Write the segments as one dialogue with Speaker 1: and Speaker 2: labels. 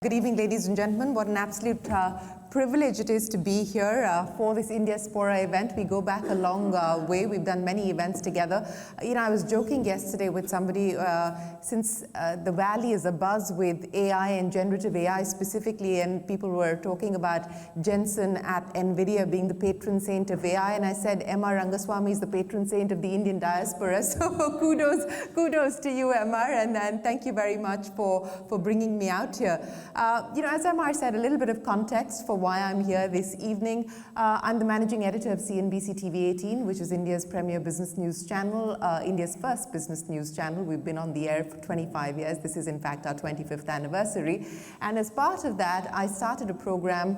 Speaker 1: Good evening, ladies and gentlemen. What an absolute privilege it is to be here for this Diaspora event. We go back a long way. We've done many events together. I was joking yesterday with somebody, since the Valley is abuzz with AI and generative AI specifically, and people were talking about Jensen at NVIDIA being the patron saint of AI, and I said, MR Rangaswamy is the patron saint of the Indian diaspora. So kudos to you, MR, and thank you very much for bringing me out here. As MR said, a little bit of context for why I'm here this evening. I'm the managing editor of CNBC-TV18, which is India's premier business news channel, India's first business news channel. We've been on the air for 25 years. This is, in fact, our 25th anniversary. And as part of that, I started a program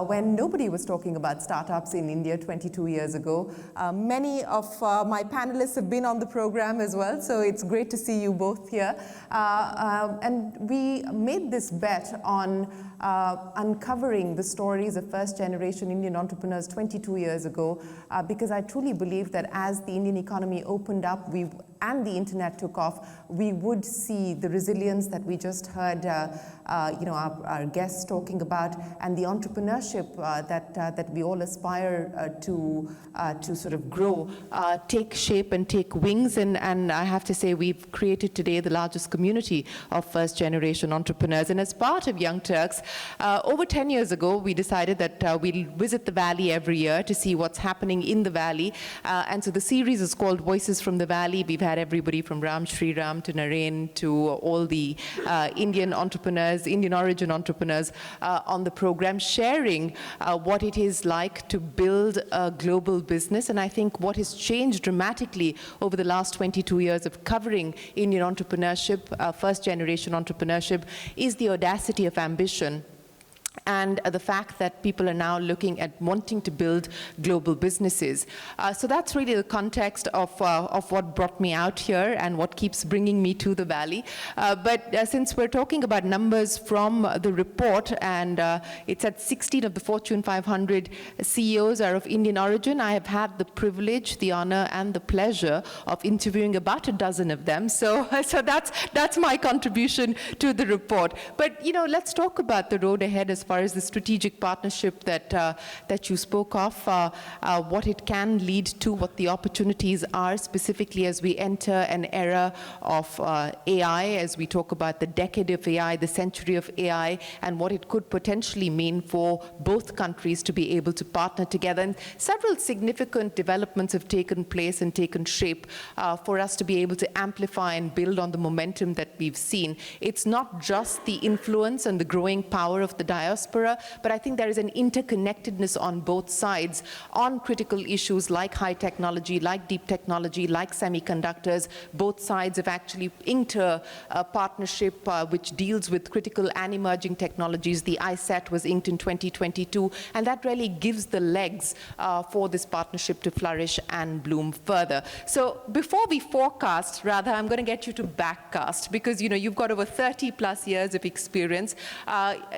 Speaker 1: when nobody was talking about startups in India 22 years ago. Many of my panelists have been on the program as well, so it's great to see you both here. And we made this bet on uncovering the stories of first-generation Indian entrepreneurs 22 years ago, because I truly believe that as the Indian economy opened up and the internet took off, we would see the resilience that we just heard our guests talking about, and the entrepreneurship that we all aspire to sort of grow, take shape and take wings. And I have to say, we've created today the largest community of first-generation entrepreneurs. And as part of Young Turks, over 10 years ago, we decided that we'll visit the Valley every year to see what's happening in the Valley. And so the series is called Voices from the Valley. We've had everybody from Ram Shriram to Naren to all the Indian entrepreneurs, Indian origin entrepreneurs on the program, sharing what it is like to build a global business. And I think what has changed dramatically over the last 22 years of covering Indian entrepreneurship, first-generation entrepreneurship, is the audacity of ambition, and the fact that people are now looking at wanting to build global businesses. So that's really the context of what brought me out here and what keeps bringing me to the Valley. But since we're talking about numbers from the report, and it's at 16 of the Fortune 500 CEOs are of Indian origin, I have had the privilege, the honor, and the pleasure of interviewing about a dozen of them. So that's my contribution to the report. But let's talk about the road ahead as far as the strategic partnership that you spoke of, what it can lead to, what the opportunities are, specifically as we enter an era of AI, as we talk about the decade of AI, the century of AI, and what it could potentially mean for both countries to be able to partner together. And several significant developments have taken place and taken shape for us to be able to amplify and build on the momentum that we've seen. It's not just the influence and the growing power of the diaspora, but I think there is an interconnectedness on both sides on critical issues like high technology, like deep technology, like semiconductors. Both sides have actually inked a partnership which deals with critical and emerging technologies. The ISET was inked in 2022, and that really gives the legs for this partnership to flourish and bloom further. So before we forecast, Radha, I'm going to get you to backcast, because you've got over 30 plus years of experience,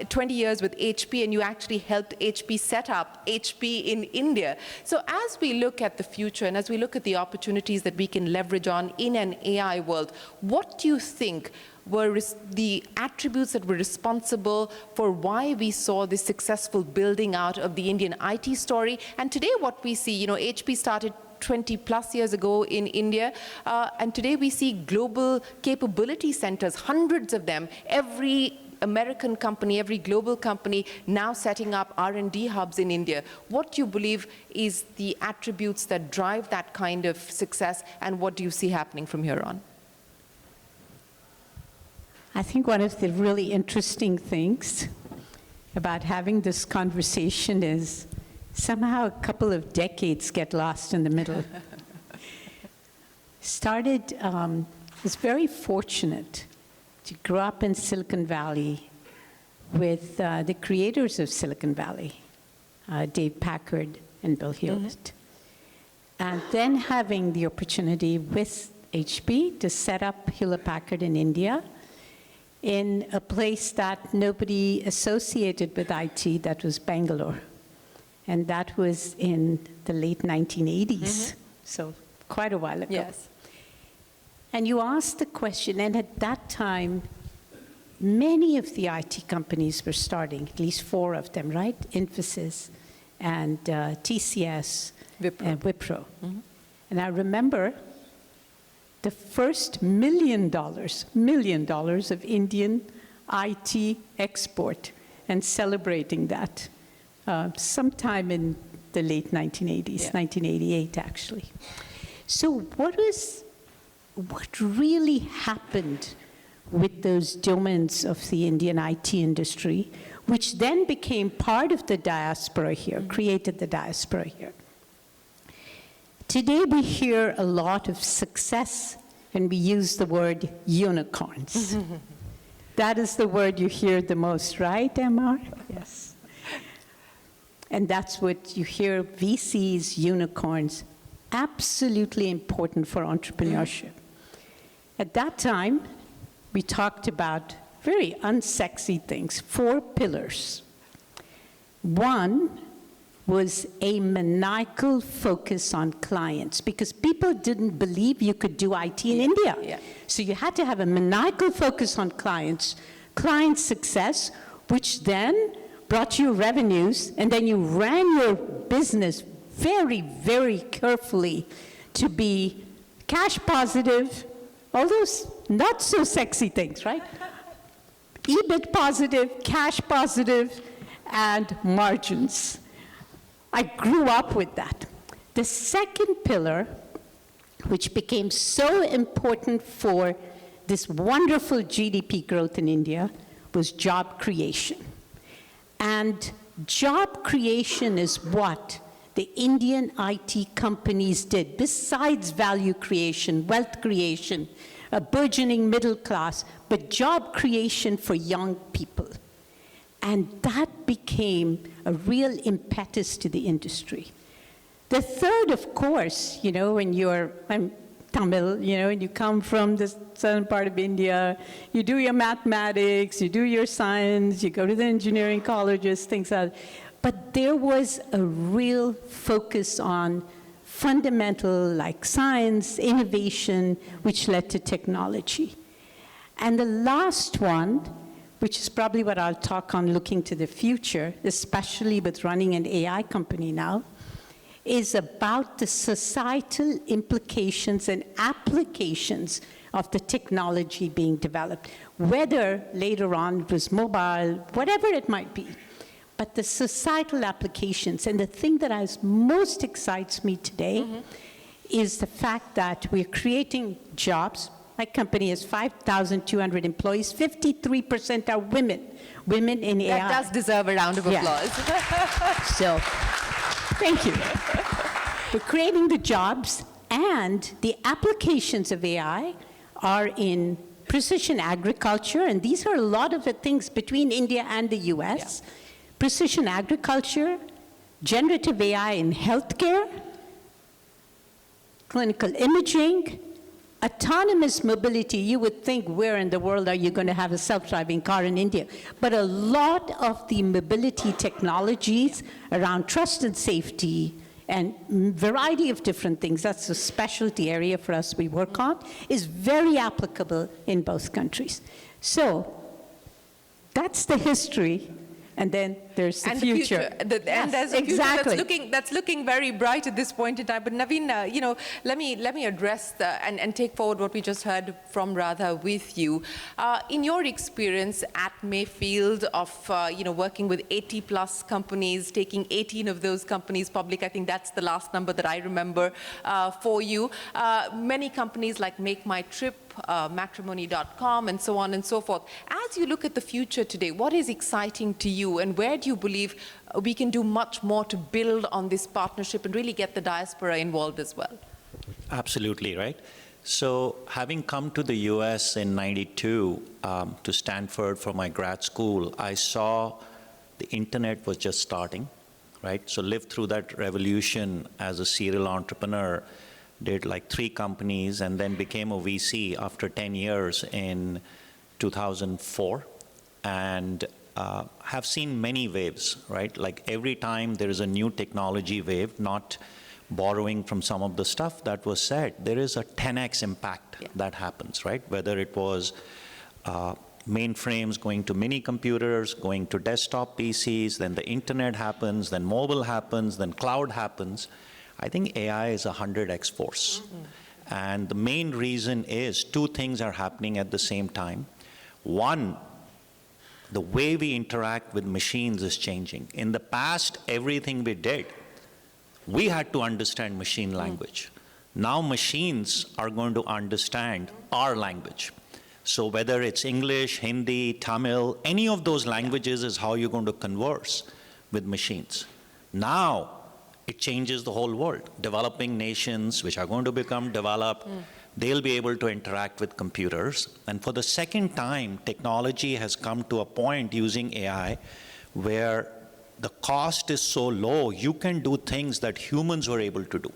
Speaker 1: 20 years with HP, and you actually helped HP set up HP in India. So as we look at the future and as we look at the opportunities that we can leverage on in an AI world, what do you think were the attributes that were responsible for why we saw this successful building out of the Indian IT story? And today what we see, HP started 20 plus years ago in India, and today we see global capability centers, hundreds of them. Every American company, every global company now setting up R&D hubs in India. What do you believe is the attributes that drive that kind of success, and what do you see happening from here on?
Speaker 2: I think one of the really interesting things about having this conversation is somehow a couple of decades get lost in the middle. Was very fortunate to grow up in Silicon Valley with the creators of Silicon Valley, Dave Packard and Bill Hewlett. And then having the opportunity with HP to set up Hewlett Packard in India, in a place that nobody associated with IT, that was Bangalore. And that was in the late 1980s, so quite a while ago.
Speaker 1: Yes.
Speaker 2: And you asked the question, and at that time, many of the IT companies were starting, at least 4 of them, right? Infosys and TCS and Wipro. And I remember the first $1 million of Indian IT export and celebrating that sometime in the late 1980s, 1988 actually. So what really happened with those domains of the Indian IT industry, which then became part of the diaspora here, created the diaspora here? Today we hear a lot of success and we use the word unicorns. That is the word you hear the most, right, MR? Yes. And that's what you hear, VCs, unicorns, absolutely important for entrepreneurship. At that time, we talked about very unsexy things, 4 pillars. One was a maniacal focus on clients, because people didn't believe you could do IT in India. So you had to have a maniacal focus on clients, client success, which then brought you revenues, and then you ran your business very, very carefully to be cash positive, all those not so sexy things, right? EBIT positive, cash positive, and margins. I grew up with that. The second pillar, which became so important for this wonderful GDP growth in India, was job creation. And job creation is what the Indian IT companies did, besides value creation, wealth creation, a burgeoning middle class, but job creation for young people. And that became a real impetus to the industry. The third, of course, you know, when I'm Tamil, you know, and you come from the southern part of India, you do your mathematics, you do your science, you go to the engineering colleges, things like that. But there was a real focus on fundamental, like science, innovation, which led to technology. And the last one, which is probably what I'll talk on looking to the future, especially with running an AI company now, is about the societal implications and applications of the technology being developed, whether later on it was mobile, whatever it might be. But the societal applications, and the thing that most excites me today is the fact that we're creating jobs. My company has 5,200 employees, 53% are women in AI.
Speaker 1: That does deserve a round of applause.
Speaker 2: So, thank you. We're creating the jobs, and the applications of AI are in precision agriculture, and these are a lot of the things between India and the US. Precision agriculture, generative AI in healthcare, clinical imaging, autonomous mobility. You would think, where in the world are you going to have a self-driving car in India? But a lot of the mobility technologies around trust and safety and variety of different things, that's a specialty area for us we work on, is very applicable in both countries. So that's the history. And then there's the future.
Speaker 1: And there's a future that's looking very bright at this point in time. But Navin, you know, let me address and take forward what we just heard from Radha with you. In your experience at Mayfield of working with 80+ companies, taking 18 of those companies public, I think that's the last number that I remember for you. Many companies like Make My Trip, matrimony.com, and so on and so forth. As you look at the future today, what is exciting to you, and where do you believe we can do much more to build on this partnership and really get the diaspora involved as well?
Speaker 3: Absolutely, right? So having come to the US in '92 to Stanford for my grad school, I saw the internet was just starting, right? So lived through that revolution as a serial entrepreneur, did like 3 companies, and then became a VC after 10 years in 2004, and have seen many waves, right? Like every time there is a new technology wave, not borrowing from some of the stuff that was said, there is a 10x impact that happens, right? Whether it was mainframes going to mini computers, going to desktop PCs, then the internet happens, then mobile happens, then cloud happens. I think AI is a 100x force. And the main reason is two things are happening at the same time. One, the way we interact with machines is changing. In the past, everything we did, we had to understand machine language. Now machines are going to understand our language. So whether it's English, Hindi, Tamil, any of those languages is how you're going to converse with machines. Now, it changes the whole world. Developing nations, which are going to become developed, they'll be able to interact with computers. And for the second time, technology has come to a point using AI where the cost is so low, you can do things that humans were able to do.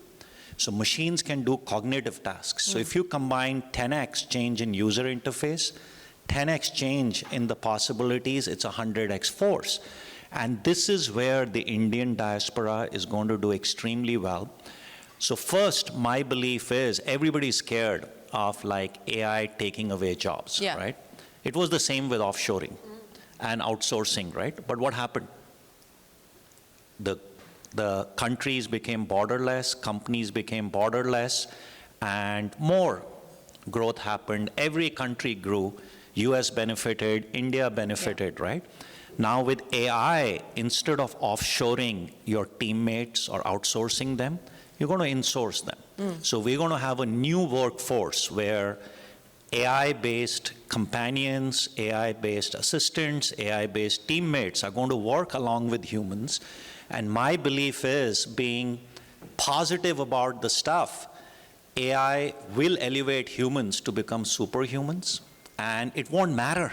Speaker 3: So machines can do cognitive tasks. So if you combine 10x change in user interface, 10x change in the possibilities, it's a 100x force. And this is where the Indian diaspora is going to do extremely well. So first, my belief is everybody's scared of like AI taking away jobs, right? It was the same with offshoring and outsourcing, right? But what happened? The countries became borderless, companies became borderless, and more growth happened. Every country grew. US benefited, India benefited, right? Now with AI, instead of offshoring your teammates or outsourcing them, you're going to insource them. So we're going to have a new workforce where AI-based companions, AI-based assistants, AI-based teammates are going to work along with humans. And my belief is, being positive about the stuff, AI will elevate humans to become superhumans, and it won't matter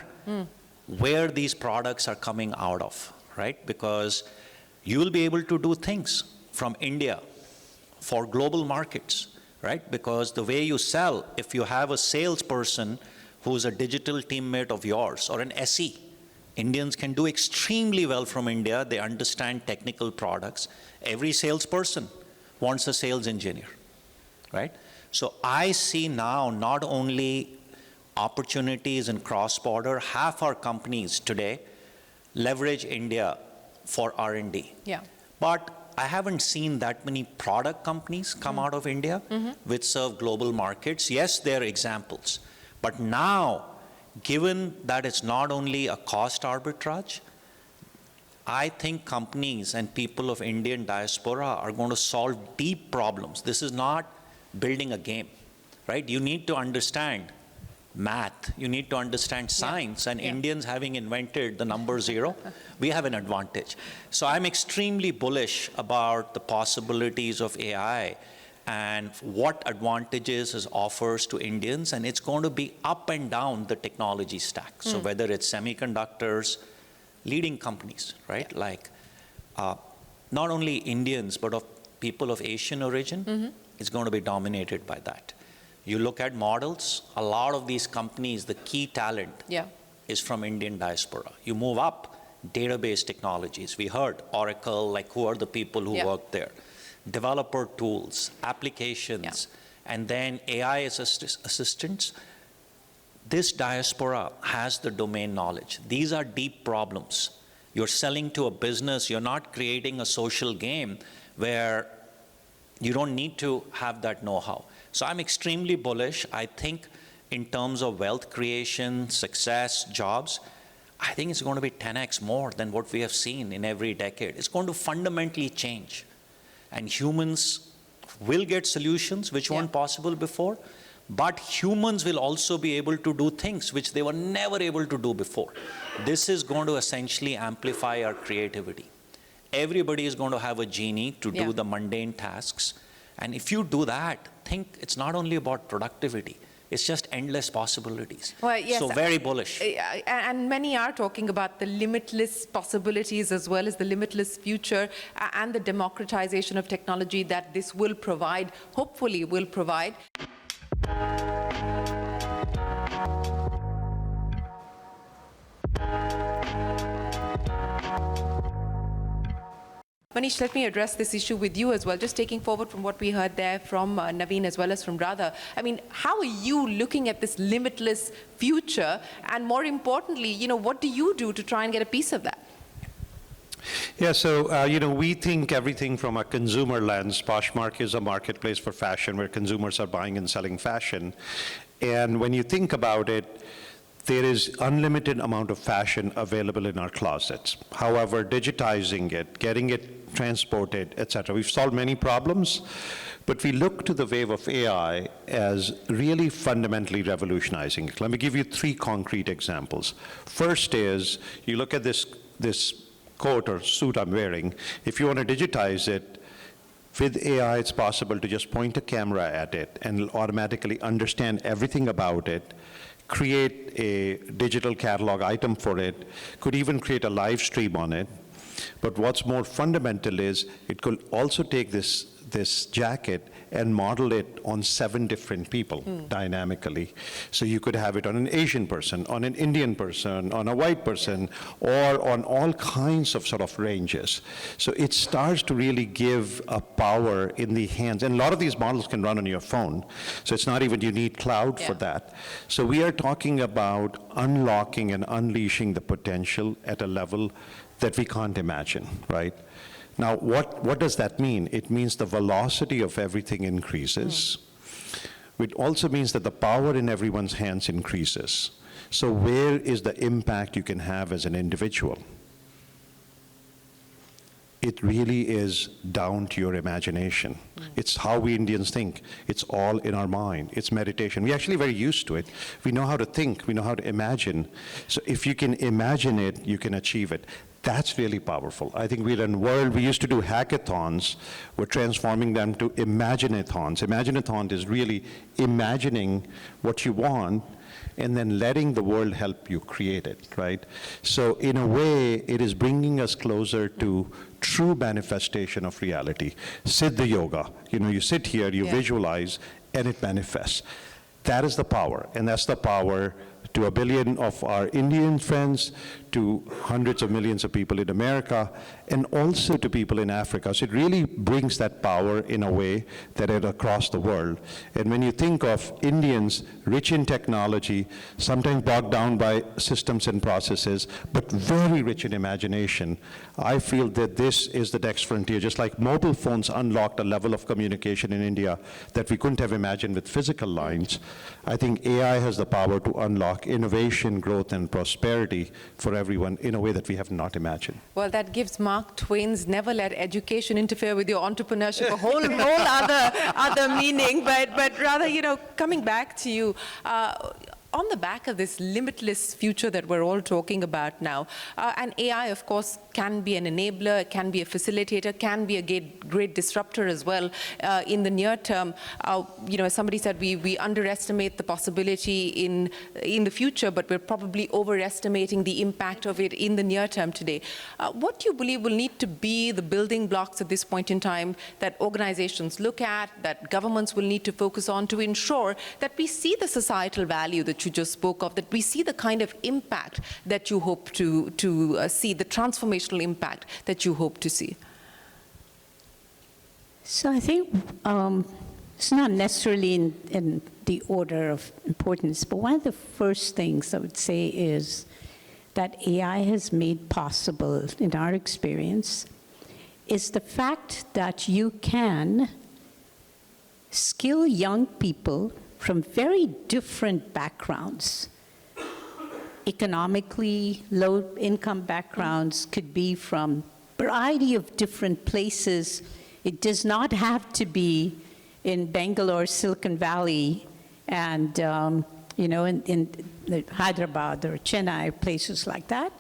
Speaker 3: where these products are coming out of, right? Because you will be able to do things from India for global markets, right? Because the way you sell, if you have a salesperson who's a digital teammate of yours or an SE, Indians can do extremely well from India. They understand technical products. Every salesperson wants a sales engineer, right? So I see now not only opportunities in cross-border, half our companies today leverage India for R&D. But I haven't seen that many product companies come out of India which serve global markets. Yes, there are examples. But now, given that it's not only a cost arbitrage, I think companies and people of Indian diaspora are going to solve deep problems. This is not building a game, right? You need to understand math, you need to understand science, and Indians having invented the number zero, we have an advantage. So I'm extremely bullish about the possibilities of AI and what advantages it offers to Indians, and it's going to be up and down the technology stack. So whether it's semiconductors, leading companies, right? Like not only Indians, but of people of Asian origin, it's going to be dominated by that. You look at models, a lot of these companies, the key talent is from Indian diaspora. You move up, database technologies. We heard Oracle, like who are the people who work there? Developer tools, applications, and then AI assistants. This diaspora has the domain knowledge. These are deep problems. You're selling to a business, you're not creating a social game where you don't need to have that know-how. So I'm extremely bullish. I think in terms of wealth creation, success, jobs, I think it's going to be 10x more than what we have seen in every decade. It's going to fundamentally change. And humans will get solutions which weren't possible before, but humans will also be able to do things which they were never able to do before. This is going to essentially amplify our creativity. Everybody is going to have a genie to do the mundane tasks. And if you do that, think it's not only about productivity, it's just endless possibilities.
Speaker 1: Well, yes,
Speaker 3: so very bullish.
Speaker 1: And many are talking about the limitless possibilities as well as the limitless future and the democratization of technology that this will provide, hopefully will provide. Manish, let me address this issue with you as well, just taking forward from what we heard there from Navin as well as from Radha. I mean, how are you looking at this limitless future? And more importantly, what do you do to try and get a piece of that?
Speaker 4: Yeah, so, we think everything from a consumer lens. Poshmark is a marketplace for fashion where consumers are buying and selling fashion. And when you think about it, there is unlimited amount of fashion available in our closets. However, digitizing it, getting it transported, et cetera, we've solved many problems, but we look to the wave of AI as really fundamentally revolutionizing it. Let me give you 3 concrete examples. First is, you look at this coat or suit I'm wearing. If you want to digitize it, with AI, it's possible to just point a camera at it and it'll automatically understand everything about it, create a digital catalog item for it, could even create a live stream on it. But what's more fundamental is it could also take this jacket and model it on 7 different people dynamically. So you could have it on an Asian person, on an Indian person, on a white person, or on all kinds of sort of ranges. So it starts to really give a power in the hands. And a lot of these models can run on your phone. So it's not even you need cloud for that. So we are talking about unlocking and unleashing the potential at a level that we can't imagine, right? Now, what does that mean? It means the velocity of everything increases. It also means that the power in everyone's hands increases. So where is the impact you can have as an individual? It really is down to your imagination. It's how we Indians think. It's all in our mind. It's meditation. We're actually very used to it. We know how to think. We know how to imagine. So if you can imagine it, you can achieve it. That's really powerful. I think we're in a world, we used to do hackathons. We're transforming them to imaginathons. Imaginathon is really imagining what you want and then letting the world help you create it, right? So in a way, it is bringing us closer to true manifestation of reality. Siddha yoga, you sit here, you visualize, and it manifests. That is the power, and that's the power to 1 billion of our Indian friends, to hundreds of millions of people in America, and also to people in Africa. So it really brings that power in a way that it across the world. And when you think of Indians rich in technology, sometimes bogged down by systems and processes, but very rich in imagination, I feel that this is the next frontier. Just like mobile phones unlocked a level of communication in India that we couldn't have imagined with physical lines, I think AI has the power to unlock innovation, growth, and prosperity for everyone in a way that we have not imagined.
Speaker 1: Well, that gives Mark Twain's "Never let education interfere with your entrepreneurship" a whole other meaning. But rather, coming back to you, on the back of this limitless future that we're all talking about now, and AI, of course, can be an enabler, can be a facilitator, can be a great disruptor as well in the near term. As somebody said, we underestimate the possibility in the future, but we're probably overestimating the impact of it in the near term today. What do you believe will need to be the building blocks at this point in time that organizations look at, that governments will need to focus on to ensure that we see the societal value that you just spoke of, that we see the kind of impact that you hope to see, the transformational impact that you hope to see?
Speaker 2: So I think it's not necessarily in the order of importance, but one of the first things I would say is that AI has made possible, in our experience, is the fact that you can skill young people from very different backgrounds. Economically, low-income backgrounds, could be from a variety of different places. It does not have to be in Bangalore, Silicon Valley, and in Hyderabad or Chennai, places like that.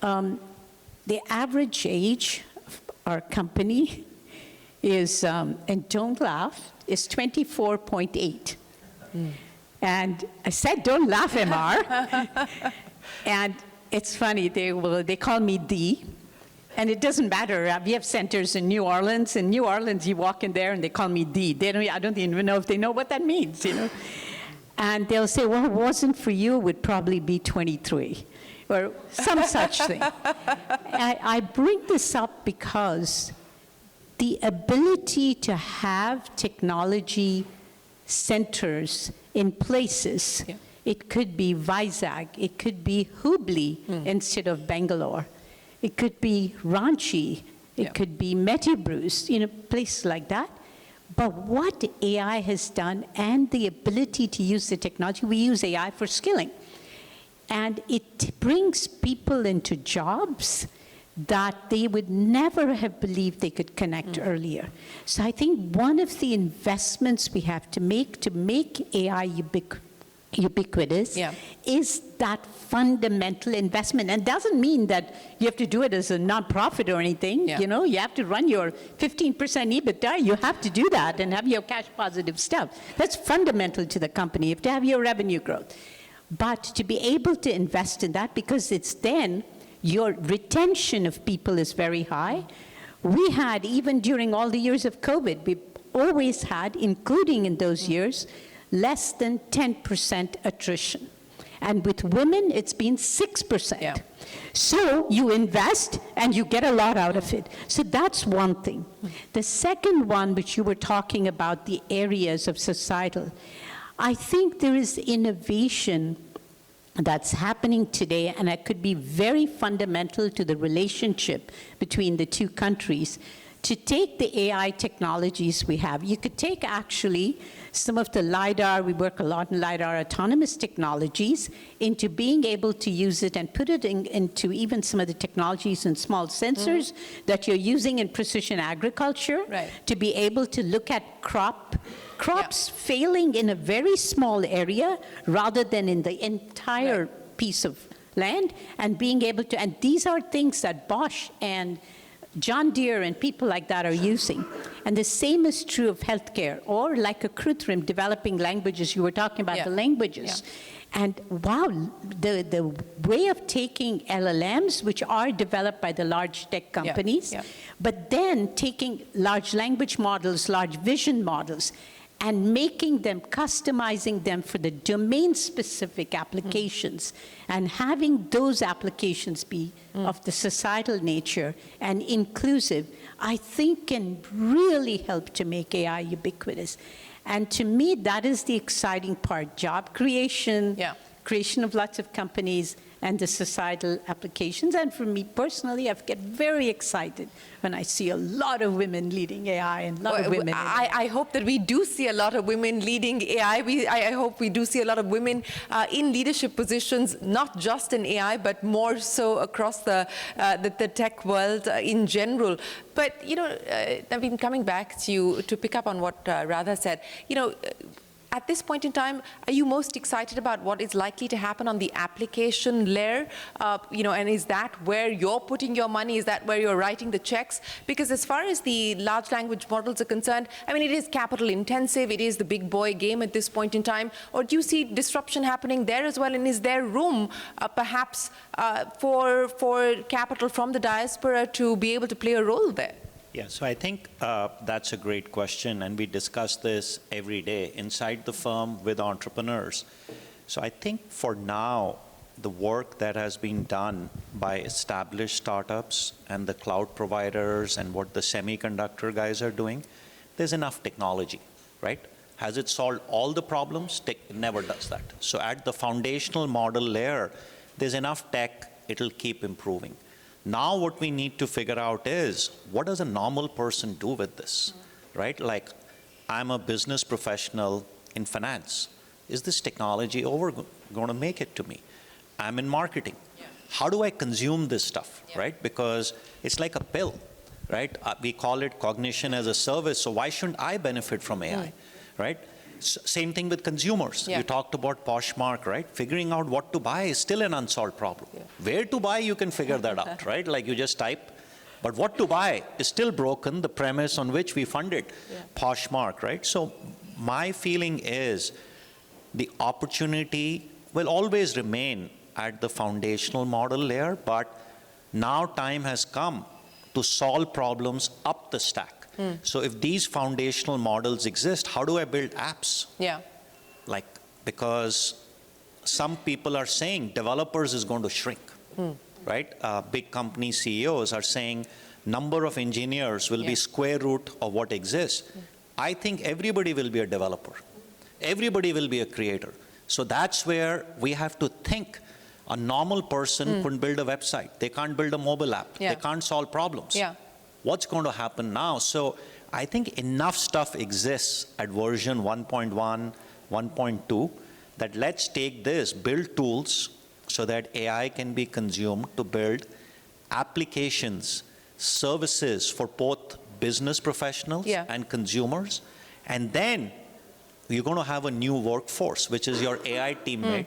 Speaker 2: The average age of our company is, and don't laugh, is 24.8. And I said, don't laugh, MR. And it's funny, they call me D. And it doesn't matter. We have centers in New Orleans. In New Orleans, you walk in there and they call me D. I don't even know if they know what that means, And they'll say, well, if it wasn't for you, it would probably be 23. or some such thing. I bring this up because the ability to have technology centers in places, it could be Vizag, it could be Hubli instead of Bangalore, it could be Ranchi, it could be Metebrus, places like that. But what AI has done and the ability to use the technology, we use AI for skilling. And it brings people into jobs that they would never have believed they could connect earlier. So I think one of the investments we have to make AI ubiquitous is that fundamental investment. And doesn't mean that you have to do it as a nonprofit or anything. You have to run your 15% EBITDA. You have to do that and have your cash positive stuff. That's fundamental to the company. You have to have your revenue growth. But to be able to invest in that, because it's then your retention of people is very high. We had, even during all the years of COVID, we always had, including in those years, less than 10% attrition. And with women, it's been 6%. So you invest and you get a lot out of it. So that's one thing. The second one, which you were talking about, the areas of societal, I think there is innovation that's happening today, and it could be very fundamental to the relationship between the two countries. To take the AI technologies we have, you could take actually some of the LiDAR, we work a lot in LiDAR autonomous technologies, into being able to use it and put it into even some of the technologies and small sensors that you're using in precision agriculture, to be able to look at crops failing in a very small area rather than in the entire piece of land, and being able to, and these are things that Bosch and John Deere and people like that are using. And the same is true of healthcare, or like a Krutrim, developing languages. You were talking about the languages. And wow, the way of taking LLMs, which are developed by the large tech companies, but then taking large language models, large vision models, and making them, customizing them for the domain-specific applications, and having those applications be of the societal nature and inclusive, I think can really help to make AI ubiquitous. And to me, that is the exciting part: job creation, creation of lots of companies, and the societal applications. And for me personally, I get very excited when I see a lot of women leading AI and a lot of women.
Speaker 1: I hope that we do see a lot of women leading AI. I hope we do see a lot of women in leadership positions, not just in AI, but more so across the tech world in general. But, Navin, coming back to you to pick up on what Radha said, at this point in time, are you most excited about what is likely to happen on the application layer? And is that where you're putting your money? Is that where you're writing the checks? Because as far as the large language models are concerned, I mean, it is capital intensive. It is the big boy game at this point in time. Or do you see disruption happening there as well? And is there room, perhaps, for capital from the diaspora to be able to play a role there?
Speaker 3: Yeah, so I think that's a great question, and we discuss this every day inside the firm with entrepreneurs. So I think for now, the work that has been done by established startups and the cloud providers and what the semiconductor guys are doing, there's enough technology, right? Has it solved all the problems? It never does that. So at the foundational model layer, there's enough tech, it'll keep improving. Now what we need to figure out is, what does a normal person do with this, right? Like, I'm a business professional in finance. Is this technology going to make it to me? I'm in marketing. How do I consume this stuff, right? Because it's like a pill, right? We call it cognition as a service, so why shouldn't I benefit from AI, right? Same thing with consumers. You talked about Poshmark, right? Figuring out what to buy is still an unsolved problem. Where to buy, you can figure that out, right? Like, you just type. But what to buy is still broken, the premise on which we funded Poshmark, right? So my feeling is the opportunity will always remain at the foundational model layer, but now time has come to solve problems up the stack. So if these foundational models exist, how do I build apps? Like, because some people are saying developers is going to shrink. right? Big company CEOs are saying number of engineers will be square root of what exists. I think everybody will be a developer. Everybody will be a creator. So that's where we have to think. A normal person couldn't build a website. They can't build a mobile app. They can't solve problems. What's going to happen now? So I think enough stuff exists at version 1.1, 1.2, that let's take this, build tools so that AI can be consumed to build applications, services for both business professionals and consumers. And then you're going to have a new workforce, which is your AI teammate,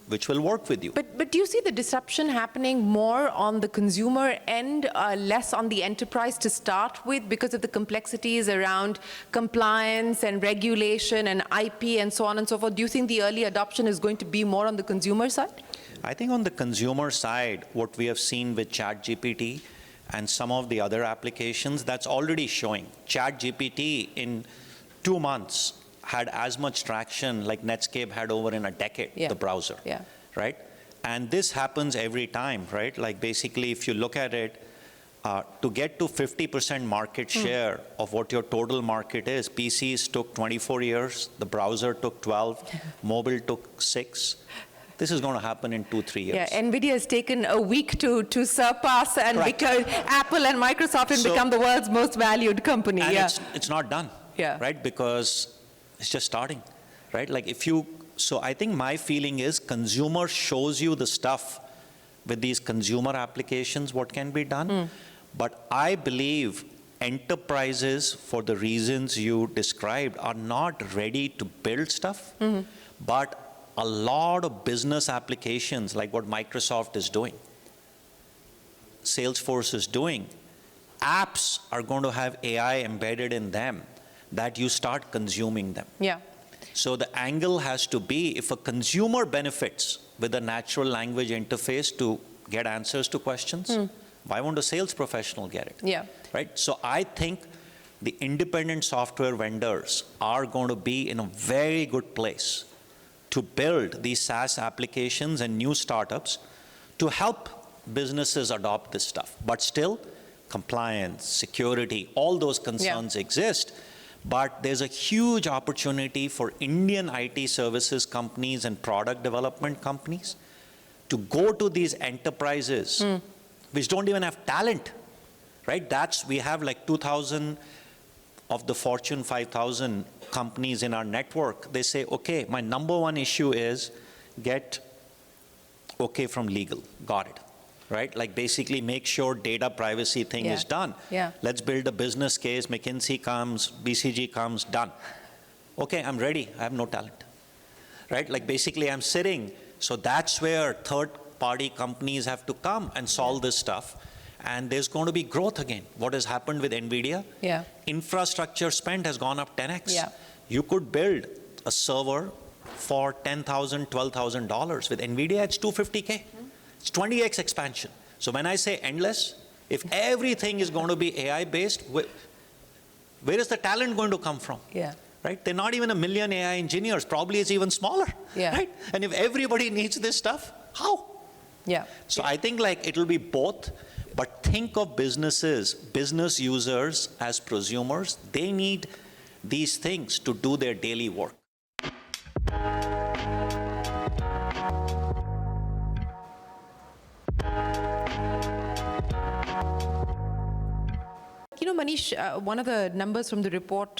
Speaker 3: which will work with you.
Speaker 1: But do you see the disruption happening more on the consumer end, less on the enterprise to start with, because of the complexities around compliance and regulation and IP and so on and so forth? Do you think the early adoption is going to be more on the consumer side?
Speaker 3: I think on the consumer side, what we have seen with ChatGPT and some of the other applications, that's already showing. ChatGPT in 2 months had as much traction like Netscape had over in a decade, the browser, right? And this happens every time, right? Like basically, if you look at it, to get to 50% market share of what your total market is, PCs took 24 years, the browser took 12, mobile took 6. This is going to happen in 2-3 years.
Speaker 1: Yeah, NVIDIA has taken a week to surpass and because Apple and Microsoft have become the world's most valued company.
Speaker 3: And it's not done, right? Because it's just starting, right? Like so I think my feeling is consumer shows you the stuff with these consumer applications, what can be done. But I believe enterprises, for the reasons you described, are not ready to build stuff. But a lot of business applications, like what Microsoft is doing, Salesforce is doing, apps are going to have AI embedded in them, that you start consuming them. So the angle has to be, if a consumer benefits with a natural language interface to get answers to questions, why won't a sales professional get it? Right? So I think the independent software vendors are going to be in a very good place to build these SaaS applications and new startups to help businesses adopt this stuff. But still, compliance, security, all those concerns exist. But there's a huge opportunity for Indian IT services companies and product development companies to go to these enterprises which don't even have talent, right? We have like 2,000 of the Fortune 5,000 companies in our network. They say, okay, my number one issue is get okay from legal. Got it. Right? Like basically make sure data privacy thing is done. Let's build a business case. McKinsey comes, BCG comes, done. Okay, I'm ready. I have no talent. Right? Like basically I'm sitting. So that's where third-party companies have to come and solve this stuff. And there's going to be growth again. What has happened with NVIDIA? Infrastructure spend has gone up 10x. You could build a server for $10,000, $12,000. With NVIDIA, it's $250K. It's 20x expansion. So when I say endless, if everything is going to be AI-based, where is the talent going to come from? Right? They're not even 1 million AI engineers. Probably it's even smaller. Right? And if everybody needs this stuff, how? So I think like it'll be both. But think of businesses, business users as prosumers. They need these things to do their daily work.
Speaker 1: You know, Manish, one of the numbers from the report,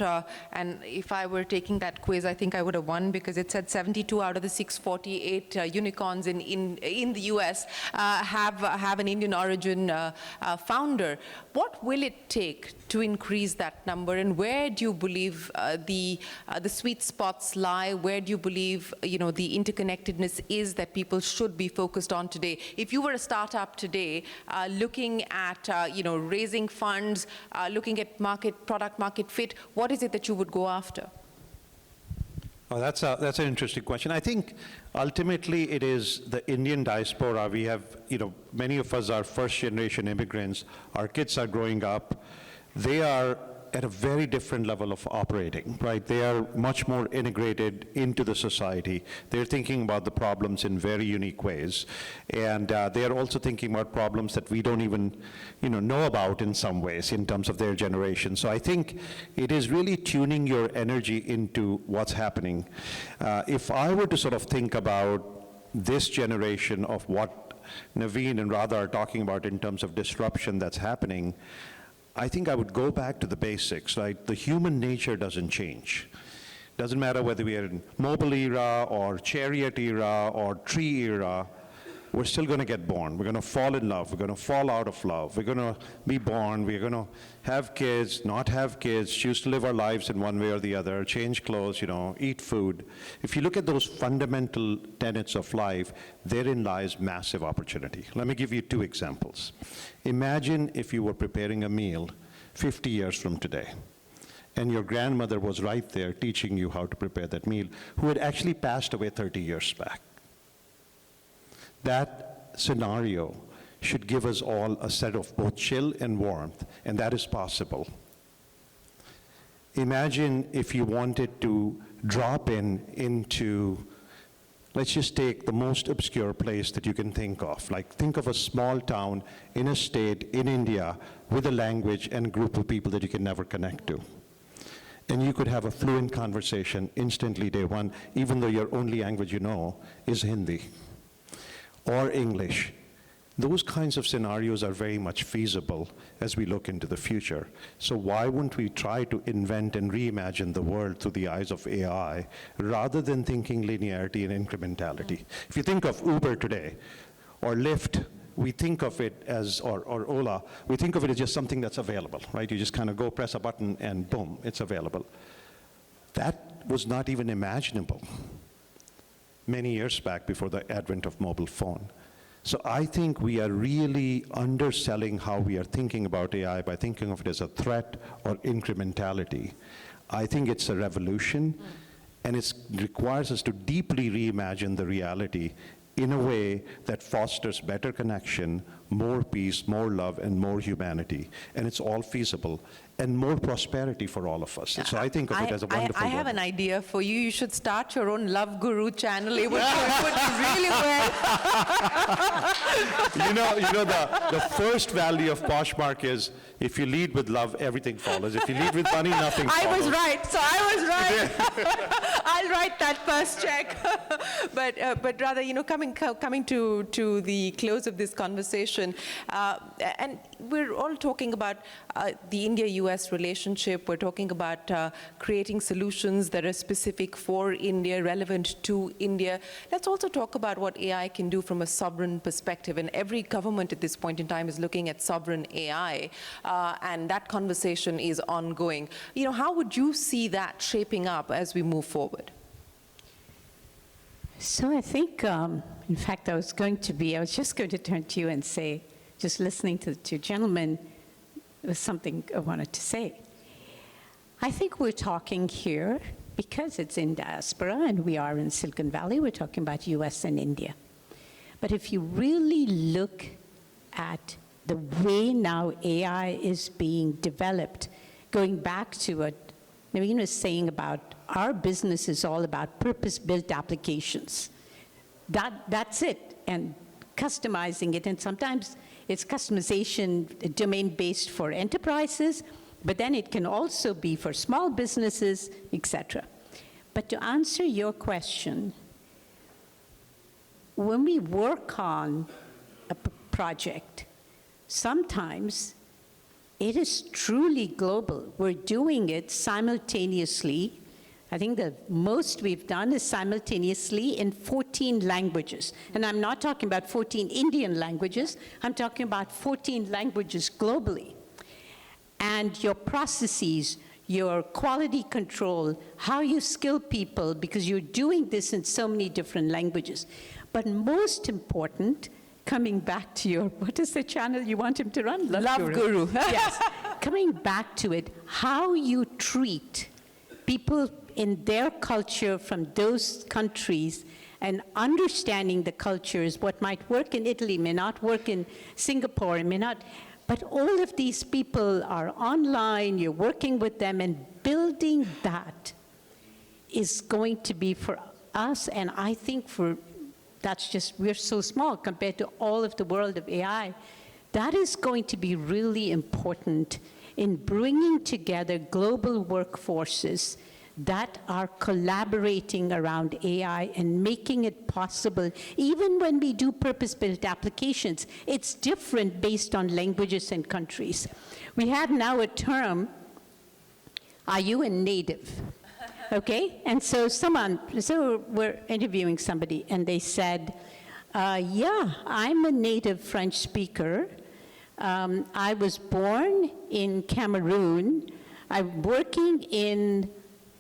Speaker 1: and if I were taking that quiz, I think I would have won, because it said 72 out of the 648 unicorns in the US have an Indian origin founder. What will it take to increase that number, and where do you believe the sweet spots lie? Where do you believe the interconnectedness is that people should be focused on today? If you were a startup today, looking at raising funds, looking at product market fit, what is it that you would go after?
Speaker 4: Oh, that's an interesting question. I think ultimately it is the Indian diaspora. We have, many of us are first generation immigrants. Our kids are growing up. They are at a very different level of operating, right? They are much more integrated into the society. They're thinking about the problems in very unique ways. And they are also thinking about problems that we don't even know about in some ways in terms of their generation. So I think it is really tuning your energy into what's happening. If I were to sort of think about this generation of what Navin and Radha are talking about in terms of disruption that's happening, I think I would go back to the basics, right? The human nature doesn't change. Doesn't matter whether we are in mobile era or chariot era or tree era, we're still going to get born. We're going to fall in love. We're going to fall out of love. We're going to be born. We're going to have kids, not have kids, choose to live our lives in one way or the other, change clothes, eat food. If you look at those fundamental tenets of life, therein lies massive opportunity. Let me give you 2 examples. Imagine if you were preparing a meal 50 years from today, and your grandmother was right there teaching you how to prepare that meal, who had actually passed away 30 years back. That scenario should give us all a set of both chill and warmth, and that is possible. Imagine if you wanted to drop into, let's just take the most obscure place that you can think of. Like, think of a small town in a state in India with a language and group of people that you can never connect to. And you could have a fluent conversation instantly day one, even though your only language you know is Hindi or English. Those kinds of scenarios are very much feasible as we look into the future. So why wouldn't we try to invent and reimagine the world through the eyes of AI, rather than thinking linearity and incrementality? If you think of Uber today, or Lyft, we think of it as, or Ola, we think of it as just something that's available, right? You just kind of go press a button and boom, it's available. That was not even imaginable many years back before the advent of mobile phone. So I think we are really underselling how we are thinking about AI by thinking of it as a threat or incrementality. I think it's a revolution, and it requires us to deeply reimagine the reality in a way that fosters better connection, more peace, more love, and more humanity. And it's all feasible, and more prosperity for all of us. So I think of it as a wonderful
Speaker 5: I have
Speaker 4: model.
Speaker 5: an idea for you. You should start your own Love Guru channel. It would do really well.
Speaker 4: The first value of Poshmark is, if you lead with love, everything follows. If you lead with money, nothing follows.
Speaker 5: I was right. So I was right. I'll write that first check. But rather, coming to the close of this conversation, and we're all talking about the India-US relationship. We're talking about creating solutions that are specific for India, relevant to India. Let's also talk about what AI can do from a sovereign perspective. And every government at this point in time is looking at sovereign AI, and that conversation is ongoing. How would you see that shaping up as we move forward?
Speaker 2: So I think, in fact, I was just going to turn to you and say, just listening to the 2 gentlemen, there was something I wanted to say. I think we're talking here, because it's in diaspora and we are in Silicon Valley, we're talking about US and India. But if you really look at the way now AI is being developed, going back to what Navin was saying about our business is all about purpose-built applications. That's it, and customizing it, and sometimes it's customization domain-based for enterprises, but then it can also be for small businesses, etc. But to answer your question, when we work on a project, sometimes it is truly global. We're doing it simultaneously. I think the most we've done is simultaneously in 14 languages. And I'm not talking about 14 Indian languages. I'm talking about 14 languages globally. And your processes, your quality control, how you skill people, because you're doing this in so many different languages. But most important, coming back to your, what is the channel you want him to run?
Speaker 5: Love Guru.
Speaker 2: Yes. Coming back to it, how you treat people in their culture from those countries, and understanding the cultures, what might work in Italy may not work in Singapore, it may not, But all of these people are online, you're working with them, and building that is going to be for us, and I think we're so small compared to all of the world of AI. That is going to be really important in bringing together global workforces that are collaborating around AI and making it possible. Even when we do purpose-built applications, it's different based on languages and countries. We have now a term, are you a native? Okay, and so we're interviewing somebody, and they said, yeah, I'm a native French speaker. I was born in Cameroon. I'm working in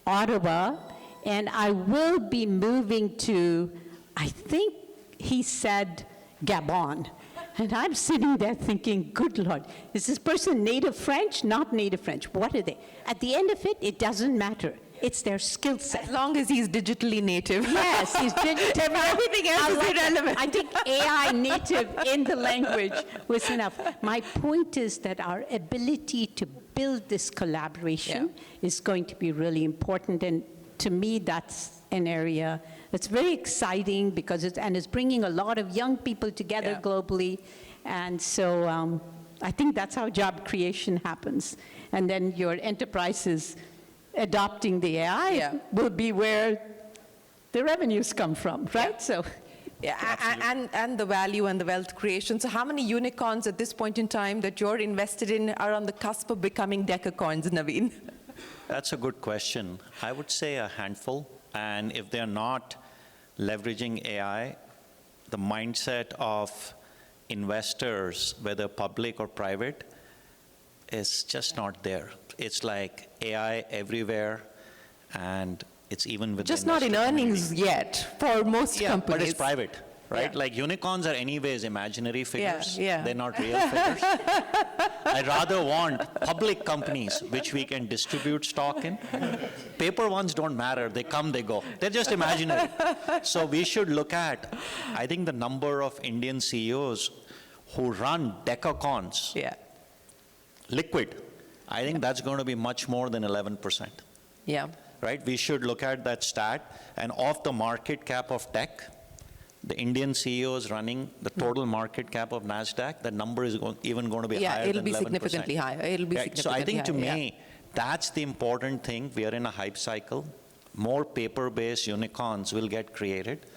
Speaker 2: Ottawa, and I will be moving to, I think he said, Gabon. And I'm sitting there thinking, good Lord, is this person native French, not native French? What are they? At the end of it, it doesn't matter. It's their skill set.
Speaker 5: As long as he's digitally native.
Speaker 2: Yes, he's digital.
Speaker 5: Everything else is irrelevant.
Speaker 2: I think AI native in the language was enough. My point is that our ability to build this collaboration is going to be really important, and to me, that's an area that's very exciting because it's bringing a lot of young people together globally, and so I think that's how job creation happens. And then your enterprises adopting the AI will be where the revenues come from, right? So.
Speaker 5: Yeah, and the value and the wealth creation. So how many unicorns at this point in time that you're invested in are on the cusp of becoming decacorns, Navin?
Speaker 3: That's a good question. I would say a handful. And if they're not leveraging AI, the mindset of investors, whether public or private, is just not there. It's like AI everywhere, and it's even with
Speaker 5: just not in earnings yet for most companies.
Speaker 3: But it's private, right? Like unicorns are anyways imaginary figures. They're not real figures. I'd rather want public companies which we can distribute stock in. Paper ones don't matter. They come, they go. They're just imaginary. So we should look at, I think, the number of Indian CEOs who run decacons, liquid. I think that's going to be much more than 11%.
Speaker 5: Yeah.
Speaker 3: Right? We should look at that stat, and of the market cap of tech, the Indian CEOs running the total market cap of NASDAQ, the number is even going to be higher than 11%.
Speaker 5: It'll be significantly higher. It'll be significantly
Speaker 3: So I think to
Speaker 5: higher,
Speaker 3: me, that's the important thing. We are in a hype cycle. More paper-based unicorns will get created.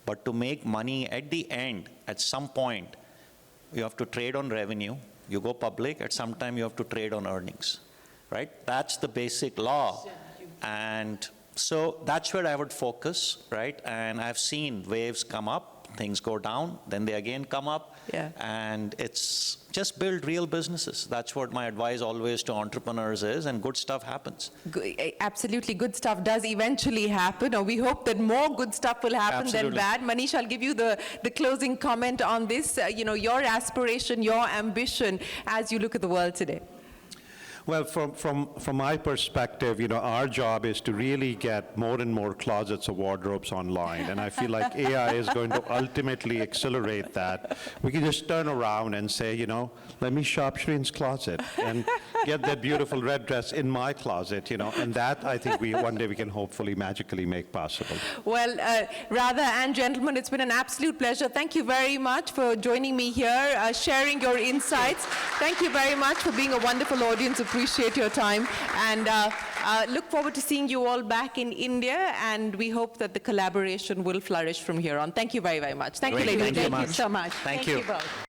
Speaker 3: But to make money at the end, at some point, you have to trade on revenue. You go public, at some time you have to trade on earnings, right? That's the basic law. And so that's where I would focus, right? And I've seen waves come up, things go down, then they again come up. And it's just build real businesses. That's what my advice always to entrepreneurs is, and good stuff happens.
Speaker 5: Absolutely, good stuff does eventually happen, or we hope that more good stuff will happen than bad. Manish, I'll give you the closing comment on this. Your aspiration, your ambition as you look at the world today.
Speaker 4: Well, from my perspective, our job is to really get more and more closets of wardrobes online, and I feel like AI is going to ultimately accelerate that. We can just turn around and say, let me shop Shereen's closet and get that beautiful red dress in my closet, and that I think one day we can hopefully magically make possible.
Speaker 5: Well, Radha and gentlemen, it's been an absolute pleasure. Thank you very much for joining me here, sharing your insights. Thank you very much for being a wonderful audience. Appreciate your time, and look forward to seeing you all back in India, and we hope that the collaboration will flourish from here on. Thank you very, very much. Thank you, ladies and gentlemen.
Speaker 2: Thank you so much.
Speaker 3: Thank you
Speaker 2: both.